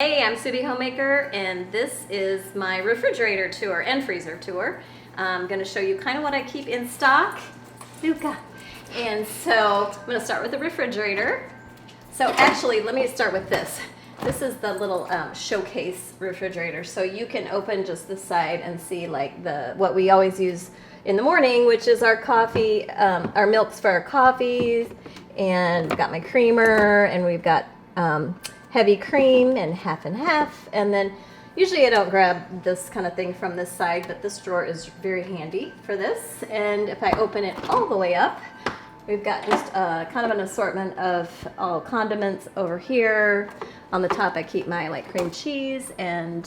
Hey, I'm Suebee Homemaker, and this is my refrigerator tour and freezer tour. I'm going to show you kind of what I keep in stock. Luca. And so I'm going to start with the refrigerator. So actually, let me start with this. This is the little showcase refrigerator. So you can open just this side and see like what we always use in the morning, which is our coffee, our milks for our coffees, and got my creamer, and we've got heavy cream and half, and then usually I don't grab this kind of thing from this side, but this drawer is very handy for this. And if I open it all the way up, we've got just kind of an assortment of all condiments over here. On the top I keep my like cream cheese and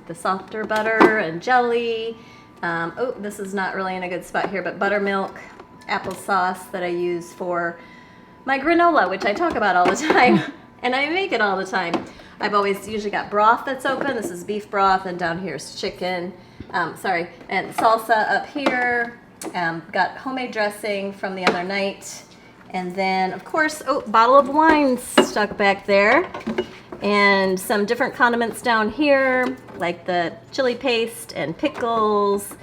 the softer butter and jelly. Oh, this is not really in a good spot here, but buttermilk, applesauce that I use for my granola, which I talk about all the time. And I make it all the time. I've always usually got broth that's open. This is beef broth, and down here is chicken. And salsa up here. Got homemade dressing from the other night. And then, of course, bottle of wine stuck back there. And some different condiments down here, like the chili paste and pickles.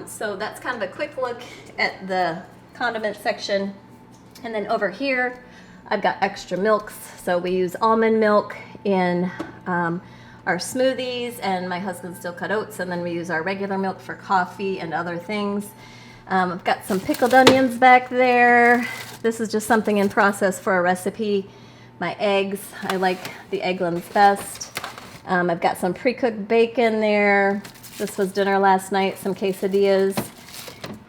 So that's kind of a quick look at the condiment section. And then over here, I've got extra milks, so we use almond milk in our smoothies, and my husband still cut oats, and then we use our regular milk for coffee and other things. I've got some pickled onions back there. This is just something in process for a recipe. My eggs, I like the egg ones best. I've got some pre-cooked bacon there. This was dinner last night, some quesadillas,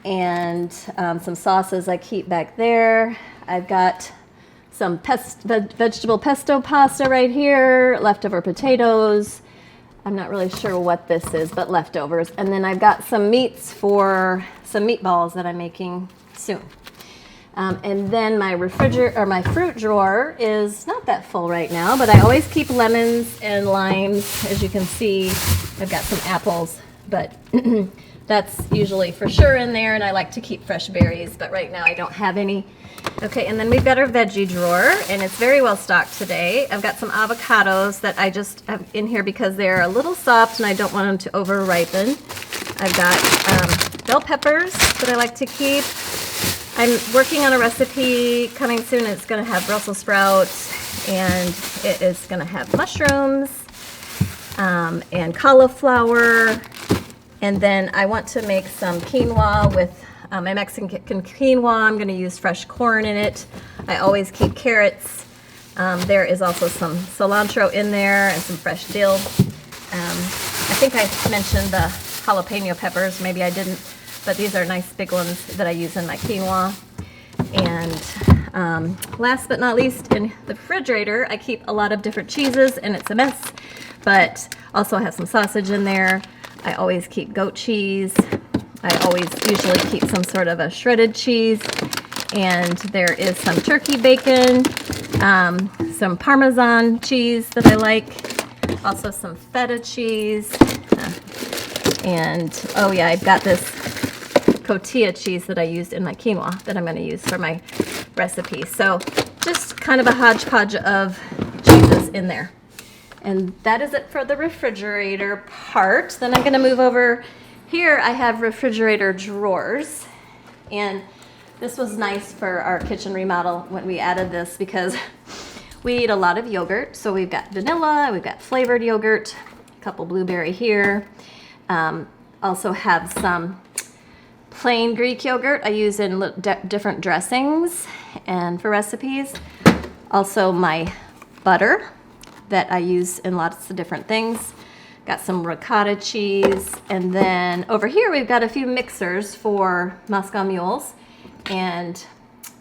and some sauces I keep back there. I've got some vegetable pesto pasta right here, leftover potatoes. I'm not really sure what this is, but leftovers. And then I've got some meats for some meatballs that I'm making soon. And then my fruit drawer is not that full right now, but I always keep lemons and limes. As you can see, I've got some apples, but that's usually for sure in there, and I like to keep fresh berries, but right now I don't have any. Okay, and then we've got our veggie drawer, and it's very well stocked today. I've got some avocados that I just have in here because they're a little soft and I don't want them to over ripen. I've got bell peppers that I like to keep. I'm working on a recipe coming soon. It's going to have Brussels sprouts, and it is going to have mushrooms and cauliflower. And then I want to make some quinoa with my Mexican quinoa. I'm going to use fresh corn in it. I always keep carrots. There is also some cilantro in there and some fresh dill. I think I mentioned the jalapeno peppers. Maybe I didn't, but these are nice big ones that I use in my quinoa. And last but not least, in the refrigerator, I keep a lot of different cheeses, and it's a mess, but also I have some sausage in there. I always keep goat cheese. I always usually keep some sort of a shredded cheese, and there is some turkey bacon, some Parmesan cheese that I like, also some feta cheese, and oh yeah, I've got this cotija cheese that I used in my quinoa that I'm going to use for my recipe. So just kind of a hodgepodge of cheeses in there. And that is it for the refrigerator part. Then I'm going to move over. Here I have refrigerator drawers, and this was nice for our kitchen remodel when we added this because we eat a lot of yogurt. So we've got vanilla, we've got flavored yogurt, a couple blueberry here. Also have some plain Greek yogurt I use in different dressings and for recipes. Also my butter that I use in lots of different things. Got some ricotta cheese, and then over here we've got a few mixers for Moscow mules, and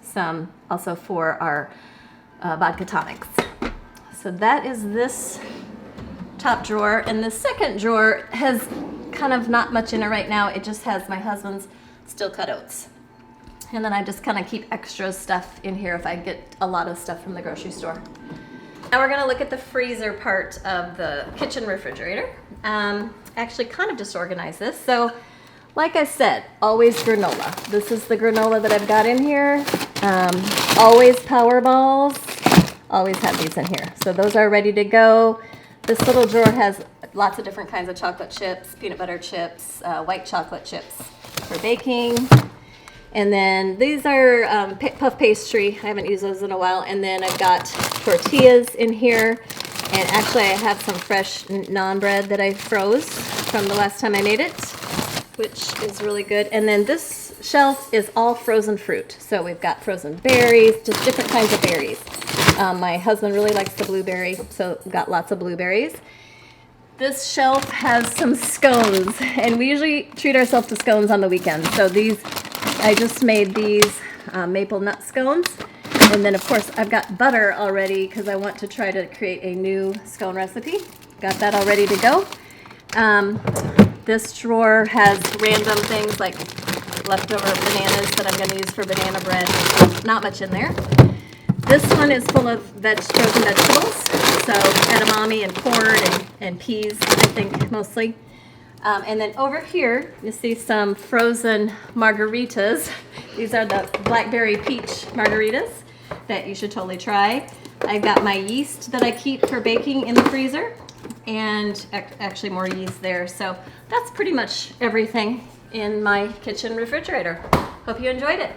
some also for our vodka tonics. So that is this top drawer, and the second drawer has kind of not much in it right now. It just has my husband's still cut oats, and then I just kind of keep extra stuff in here if I get a lot of stuff from the grocery store. Now we're going to look at the freezer part of the kitchen refrigerator. Actually kind of disorganized this. So like I said, always granola. This is the granola that I've got in here. Always power balls. Always have these in here. So those are ready to go. This little drawer has lots of different kinds of chocolate chips, peanut butter chips, white chocolate chips for baking. And then these are puff pastry. I haven't used those in a while. And then I've got tortillas in here. And actually I have some fresh naan bread that I froze from the last time I made it, which is really good. And then this shelf is all frozen fruit. So we've got frozen berries, just different kinds of berries. My husband really likes the blueberry, so we've got lots of blueberries. This shelf has some scones, and we usually treat ourselves to scones on the weekends. So these, I just made these maple nut scones. And then of course I've got butter already because I want to try to create a new scone recipe. Got that all ready to go. This drawer has random things like leftover bananas that I'm going to use for banana bread. Not much in there. This one is full of frozen vegetables, so edamame and corn and peas, I think, mostly. And then over here, you see some frozen margaritas. These are the blackberry peach margaritas that you should totally try. I've got my yeast that I keep for baking in the freezer, and actually more yeast there. So that's pretty much everything in my kitchen refrigerator. Hope you enjoyed it.